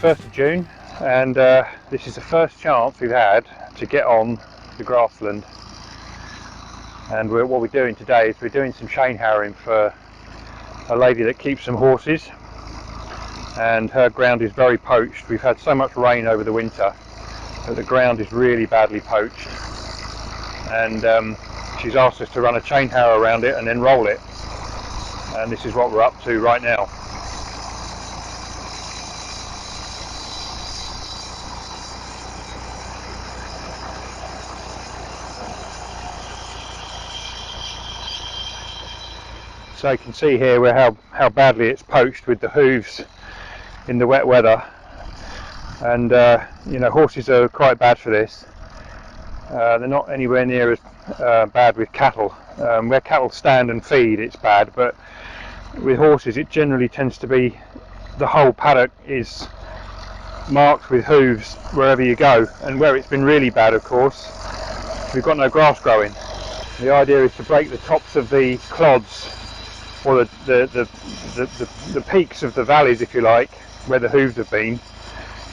1st of June, and this is the first chance we've had to get on the grassland. And what we're doing today is we're doing some chain harrowing for a lady that keeps some horses, and her ground is very poached. We've had so much rain over the winter that the ground is really badly poached, and she's asked us to run a chain harrow around it and then roll it, and this is what we're up to right now. So you can see here how badly it's poached with the hooves in the wet weather, and you know, horses are quite bad for this. They're not anywhere near as bad with cattle. Where cattle stand and feed, it's bad, but with horses it generally tends to be the whole paddock is marked with hooves wherever you go, and where it's been really bad, of course, we've got no grass growing. The idea is to break the tops of the clods, or the peaks of the valleys, if you like, where the hooves have been,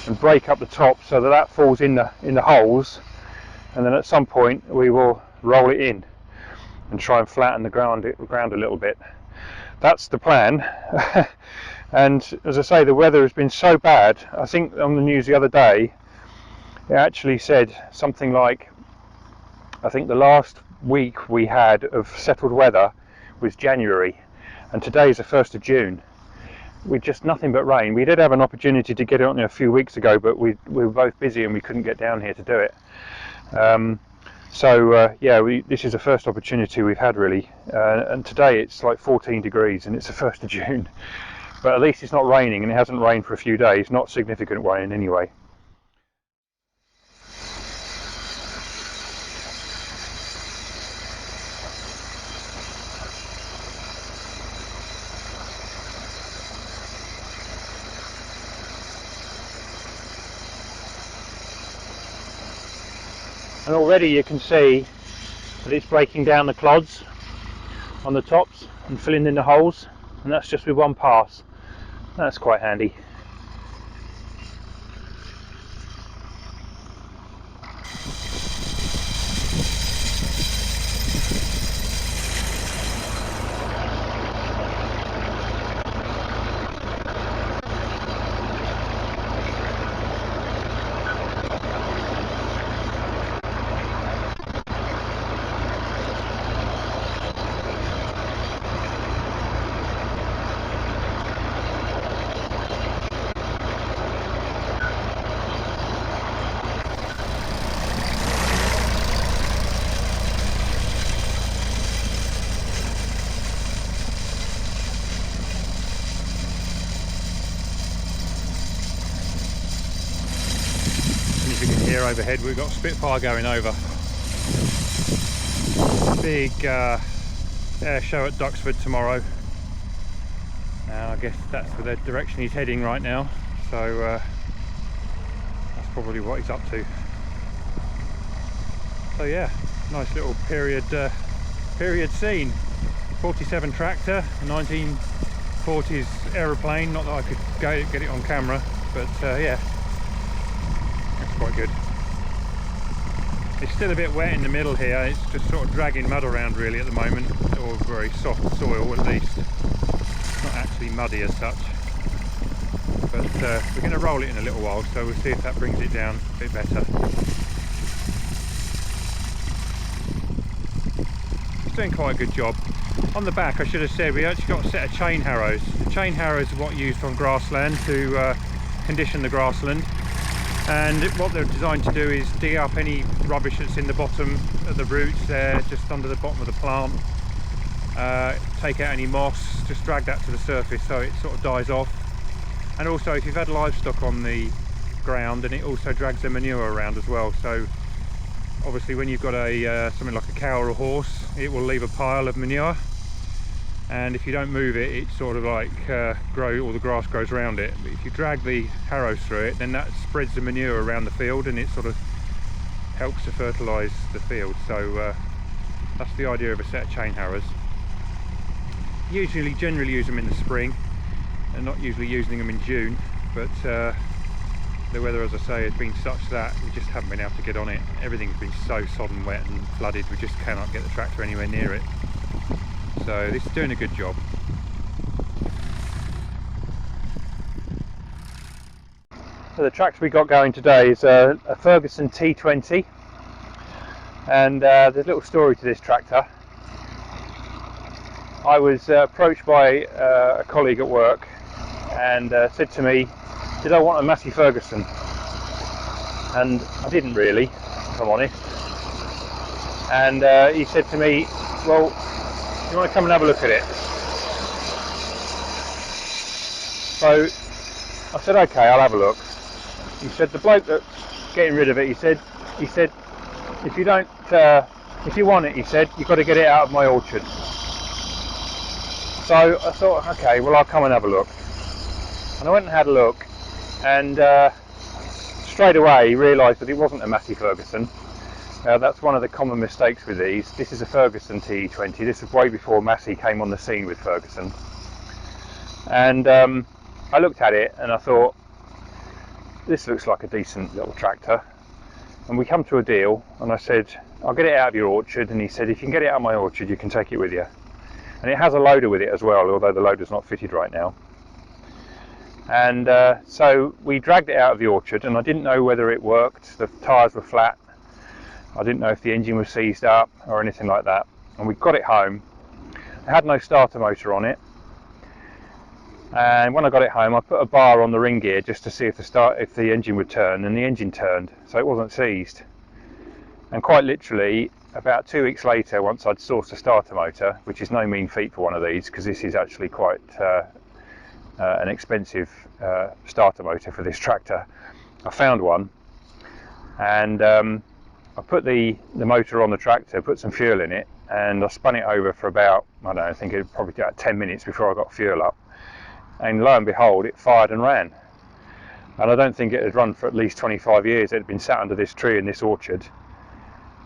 and break up the top so that that falls in the holes, and then at some point we will roll it in and try and flatten the ground a little bit. That's the plan. And as I say, the weather has been so bad. I think on the news the other day it actually said something like, I think the last week we had of settled weather was January, and today is the 1st of June. With just nothing but rain. We did have an opportunity to get it on there a few weeks ago, but we were both busy and we couldn't get down here to do it. Yeah, this is the first opportunity we've had, really, and today it's like 14 degrees and it's the 1st of June, but at least it's not raining, and it hasn't rained for a few days. Not significant rain anyway. And already you can see that it's breaking down the clods on the tops and filling in the holes, and that's just with one pass. That's quite handy. Here overhead we've got Spitfire going over. Big air show at Duxford tomorrow. Now I guess that's the direction he's heading right now, so that's probably what he's up to. So yeah, nice little period scene. 47 tractor, 1940s aeroplane. Not that I could get it on camera, but yeah, that's quite good. It's still a bit wet in the middle here. It's just sort of dragging mud around really at the moment, or very soft soil at least. It's not actually muddy as such, but we're going to roll it in a little while, so we'll see if that brings it down a bit better. It's doing quite a good job. On the back, I should have said, we actually got a set of chain harrows. The chain harrows are what are used on grassland to condition the grassland. And what they're designed to do is dig up any rubbish that's in the bottom of the roots there, just under the bottom of the plant. Take out any moss, just drag that to the surface so it sort of dies off. And also, if you've had livestock on the ground, then it also drags the manure around as well. So obviously when you've got something like a cow or a horse, it will leave a pile of manure. And if you don't move it, it sort of like all the grass grows around it. But if you drag the harrows through it, then that spreads the manure around the field, and it sort of helps to fertilise the field. So that's the idea of a set of chain harrows. Generally use them in the spring, and not usually using them in June, but The weather, as I say, has been such that we just haven't been able to get on it. Everything's been so sodden wet and flooded, we just cannot get the tractor anywhere near it. So this is doing a good job. So the tractor we got going today is a Ferguson T20, and there's a little story to this tractor. I was approached by a colleague at work and said to me, did I want a Massey Ferguson? And I didn't really, if I'm honest. And he said to me, well, you want to come and have a look at it? So I said, okay, I'll have a look. He said, the bloke that's getting rid of it, he said, if you don't, if you want it, he said, you've got to get it out of my orchard. So I thought, okay, well, I'll come and have a look. And I went and had a look, and straight away realised that it wasn't a Massey Ferguson. That's one of the common mistakes with these. This is a Ferguson T20. This is way before Massey came on the scene with Ferguson. And I looked at it and I thought, this looks like a decent little tractor. And we come to a deal, and I said, I'll get it out of your orchard. And he said, if you can get it out of my orchard, you can take it with you. And it has a loader with it as well, although the loader's not fitted right now. And so we dragged it out of the orchard, and I didn't know whether it worked. The tyres were flat. I didn't know if the engine was seized up or anything like that. And we got it home. It had no starter motor on it. And when I got it home, I put a bar on the ring gear just to see if the engine would turn, and the engine turned, so it wasn't seized. And quite literally, about 2 weeks later, once I'd sourced a starter motor, which is no mean feat for one of these, because this is actually quite an expensive starter motor for this tractor, I found one, and I put the motor on the tractor, put some fuel in it, and I spun it over for about, I don't know, I think it would probably about 10 minutes before I got fuel up. And lo and behold, it fired and ran. And I don't think it had run for at least 25 years. It had been sat under this tree in this orchard.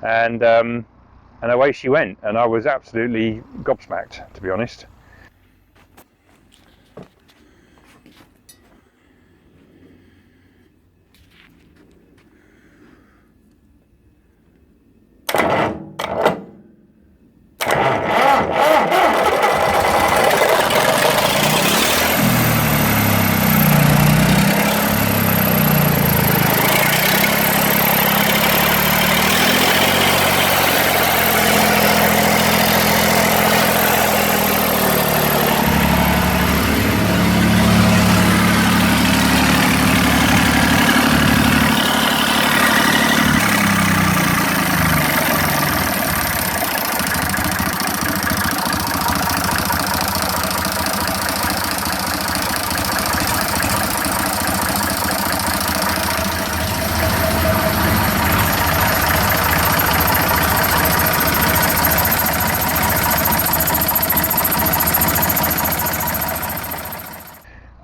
And away she went. And I was absolutely gobsmacked, to be honest.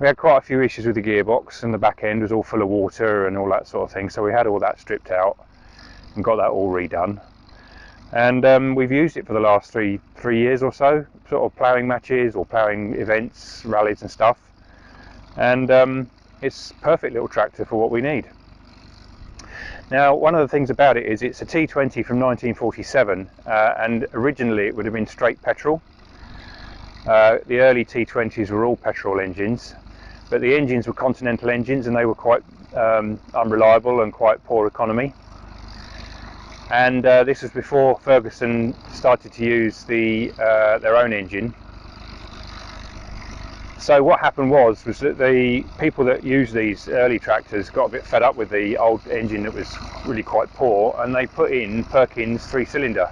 We had quite a few issues with the gearbox, and the back end was all full of water and all that sort of thing, so we had all that stripped out and got that all redone. And we've used it for the last three years or so, sort of ploughing matches or ploughing events, rallies and stuff. And it's a perfect little tractor for what we need. Now, one of the things about it is it's a T20 from 1947, and originally it would have been straight petrol. The early T20s were all petrol engines, but the engines were Continental engines, and they were quite unreliable and quite poor economy. And this was before Ferguson started to use their own engine. So what happened was that the people that used these early tractors got a bit fed up with the old engine that was really quite poor, and they put in Perkins 3-cylinder.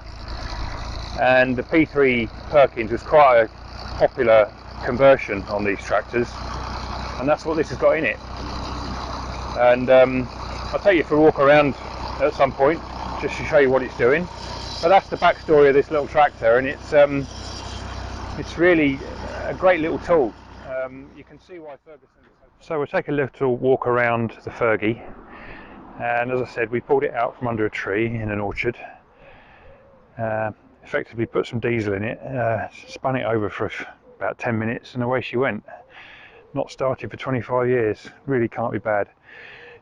And the P3 Perkins was quite a popular conversion on these tractors, and that's what this has got in it. And I'll take you for a walk around at some point just to show you what it's doing. But that's the backstory of this little tractor, and it's really a great little tool. You can see why Ferguson. So we'll take a little walk around the Fergie, and as I said, we pulled it out from under a tree in an orchard. Effectively put some diesel in it, spun it over for about 10 minutes, and away she went. Not started for 25 years. Really can't be bad.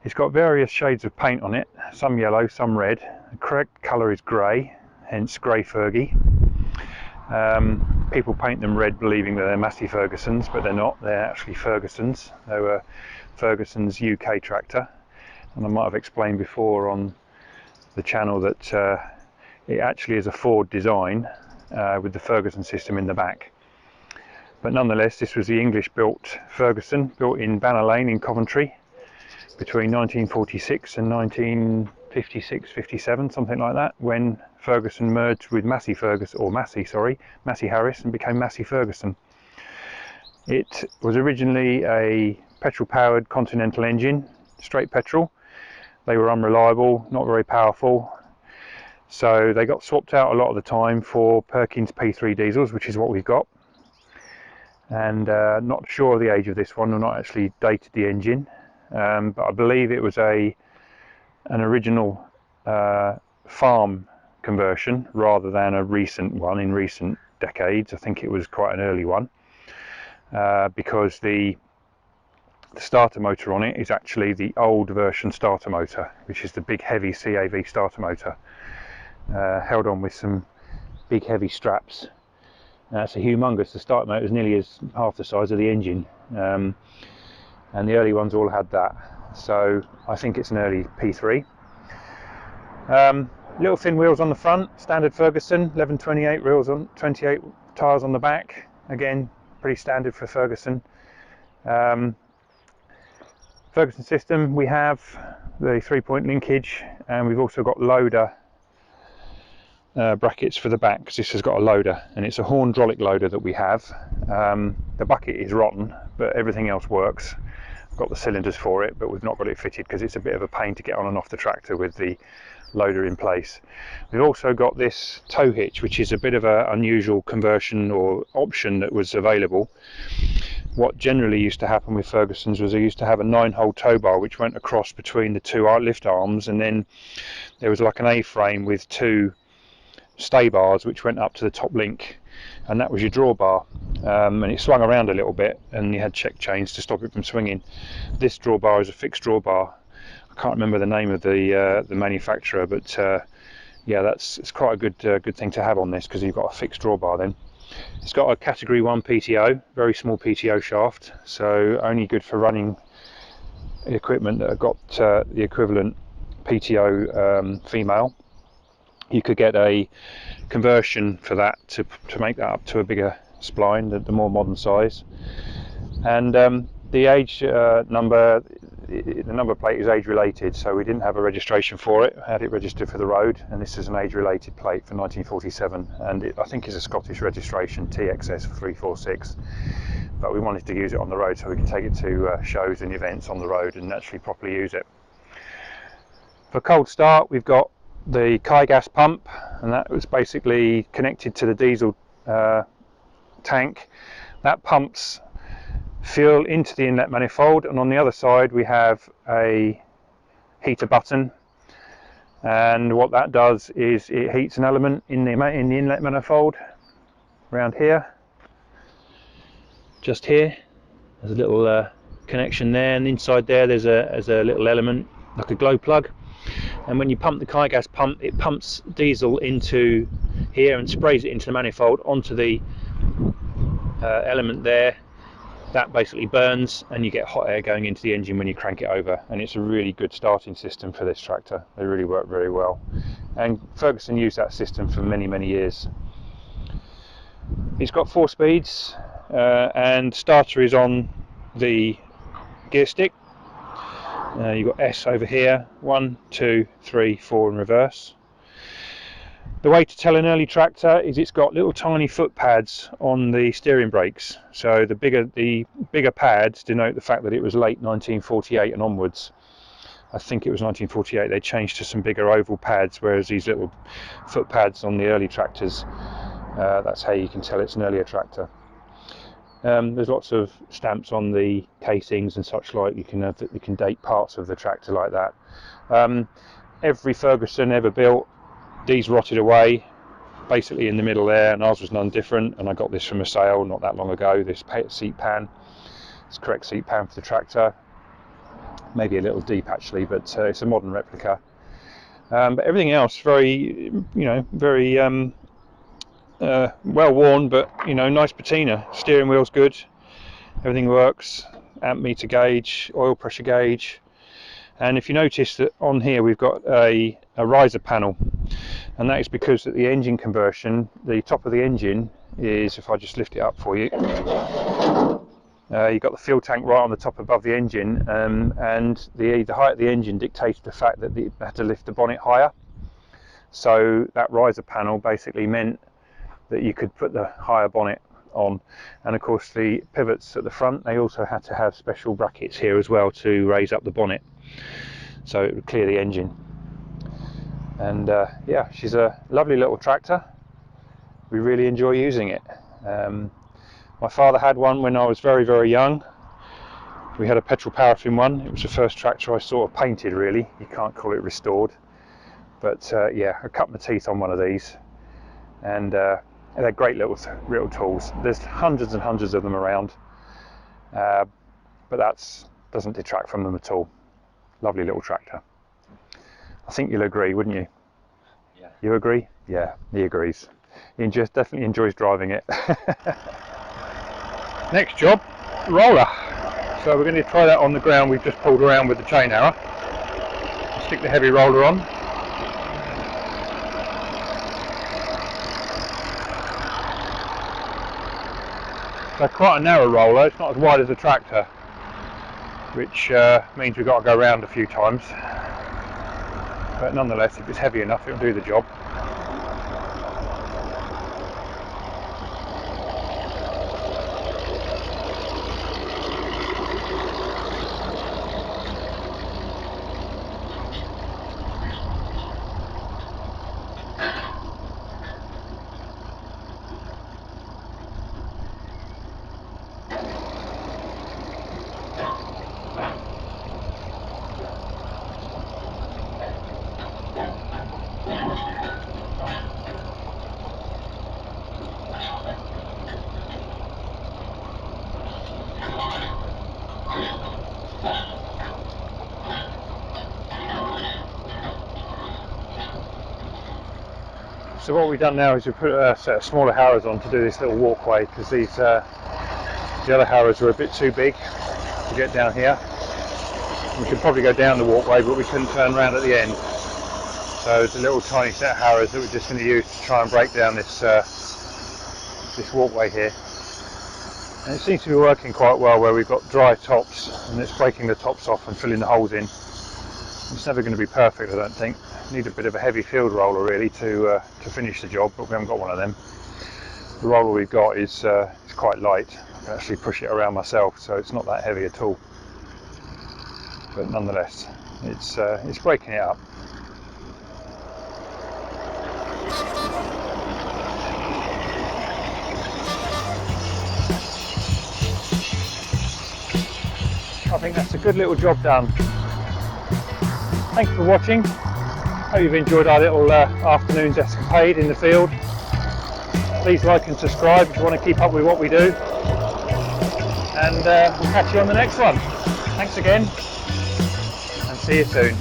It's got various shades of paint on it, some yellow, some red. The correct colour is grey, hence grey Fergie. People paint them red believing that they're Massey Fergusons, but they're not. They're actually Fergusons. They were Ferguson's UK tractor, and I might have explained before on the channel that it actually is a Ford design with the Ferguson system in the back. But nonetheless, this was the English built Ferguson, built in Banner Lane in Coventry between 1946 and 1956-57, something like that, when Ferguson merged with Massey Harris and became Massey Ferguson. It was originally a petrol powered Continental engine, straight petrol. They were unreliable, not very powerful, so they got swapped out a lot of the time for Perkins P3 diesels, which is what we've got. And not sure of the age of this one, I've not actually dated the engine, but I believe it was an original farm conversion rather than a recent one in recent decades. I think it was quite an early one, because the starter motor on it is actually the old version starter motor, which is the big heavy CAV starter motor, held on with some big heavy straps. It's a humongous. The starter motor is nearly half the size of the engine, and the early ones all had that, so I think it's an early P3. Little thin wheels on the front, standard Ferguson, 1128 wheels on 28 tyres on the back, again pretty standard for Ferguson. Ferguson system, we have the 3-point linkage, and we've also got loader brackets for the back, because this has got a loader, and it's a hydraulic loader that we have. The bucket is rotten, but everything else works. I've got the cylinders for it, but we've not got it fitted because it's a bit of a pain to get on and off the tractor with the loader in place. We've also got this tow hitch, which is a bit of an unusual conversion or option that was available. What generally used to happen with Fergusons was they used to have a 9-hole tow bar which went across between the two lift arms, and then there was like an A-frame with two stay bars which went up to the top link, and that was your drawbar, and it swung around a little bit, and you had check chains to stop it from swinging. This drawbar is a fixed drawbar. I can't remember the name of the manufacturer, but yeah, it's quite a good thing to have on this, because you've got a fixed drawbar then. It's got a category 1 PTO, very small PTO shaft, so only good for running equipment that have got the equivalent PTO female. You could get a conversion for that to make that up to a bigger spline, the more modern size. And the age number, the number plate is age related, so we didn't have a registration for it. I had it registered for the road, and this is an age related plate for 1947, and I think it's a Scottish registration, TXS 346, but we wanted to use it on the road so we can take it to shows and events on the road and actually properly use it. For cold start, we've got the gas pump, and that was basically connected to the diesel tank. That pumps fuel into the inlet manifold, and on the other side we have a heater button, and what that does is it heats an element in the inlet manifold around here, just here. There's a little connection there, and inside there there's a little element like a glow plug. And when you pump the gas pump, it pumps diesel into here and sprays it into the manifold onto the element there. That basically burns, and you get hot air going into the engine when you crank it over, and it's a really good starting system for this tractor. They really work very well, and Ferguson used that system for many years. It's got 4 speeds, and starter is on the gear stick. You've got S over here, 1, 2, 3, 4 in reverse. The way to tell an early tractor is it's got little tiny foot pads on the steering brakes. So the bigger pads denote the fact that it was late 1948 and onwards. I think it was 1948 they changed to some bigger oval pads, whereas these little foot pads on the early tractors, that's how you can tell it's an earlier tractor. There's lots of stamps on the casings and such like. You can date parts of the tractor like that. Every Ferguson ever built, these rotted away basically in the middle there, and ours was none different, and I got this from a sale not that long ago, this seat pan. It's the correct seat pan for the tractor. maybe a little deep actually, but it's a modern replica. But everything else very, very well worn, but nice patina. Steering wheel's good, everything works. Amp meter gauge, oil pressure gauge, and if you notice that on here we've got a riser panel, and that is because at the engine conversion, the top of the engine is, if I just lift it up for you, you've got the fuel tank right on the top above the engine, and the height of the engine dictated the fact that it had to lift the bonnet higher. So that riser panel basically meant that you could put the higher bonnet on, and of course the pivots at the front, they also had to have special brackets here as well to raise up the bonnet, so it would clear the engine. And yeah, she's a lovely little tractor. We really enjoy using it. My father had one when I was very, very young. We had a petrol paraffin one. It was the first tractor I sort of painted, really. You can't call it restored. But yeah, I cut my teeth on one of these, and they're great little tools. There's hundreds and hundreds of them around, but that doesn't detract from them at all. Lovely little tractor. I think you'll agree, wouldn't you? Yeah. You agree? Yeah, he agrees. He definitely enjoys driving it. Next job, roller. So we're going to try that on the ground we've just pulled around with the chain arrow. Stick the heavy roller on. So quite a narrow roller, it's not as wide as a tractor, which means we've got to go around a few times. But nonetheless, if it's heavy enough, it'll do the job. So what we've done now is we've put a set of smaller harrows on to do this little walkway, because the other harrows were a bit too big to get down here. We could probably go down the walkway, but we couldn't turn around at the end. So it's a little tiny set of harrows that we're just going to use to try and break down this this walkway here. And it seems to be working quite well, where we've got dry tops and it's breaking the tops off and filling the holes in. It's never going to be perfect, I don't think. Need a bit of a heavy field roller really to finish the job, but we haven't got one of them. The roller we've got is quite light. I can actually push it around myself, so it's not that heavy at all. But nonetheless, it's breaking it up. I think that's a good little job done. Thanks for watching. Hope you've enjoyed our little afternoon's escapade in the field. Please like and subscribe if you want to keep up with what we do. And we'll catch you on the next one. Thanks again, and see you soon.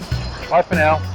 Bye for now.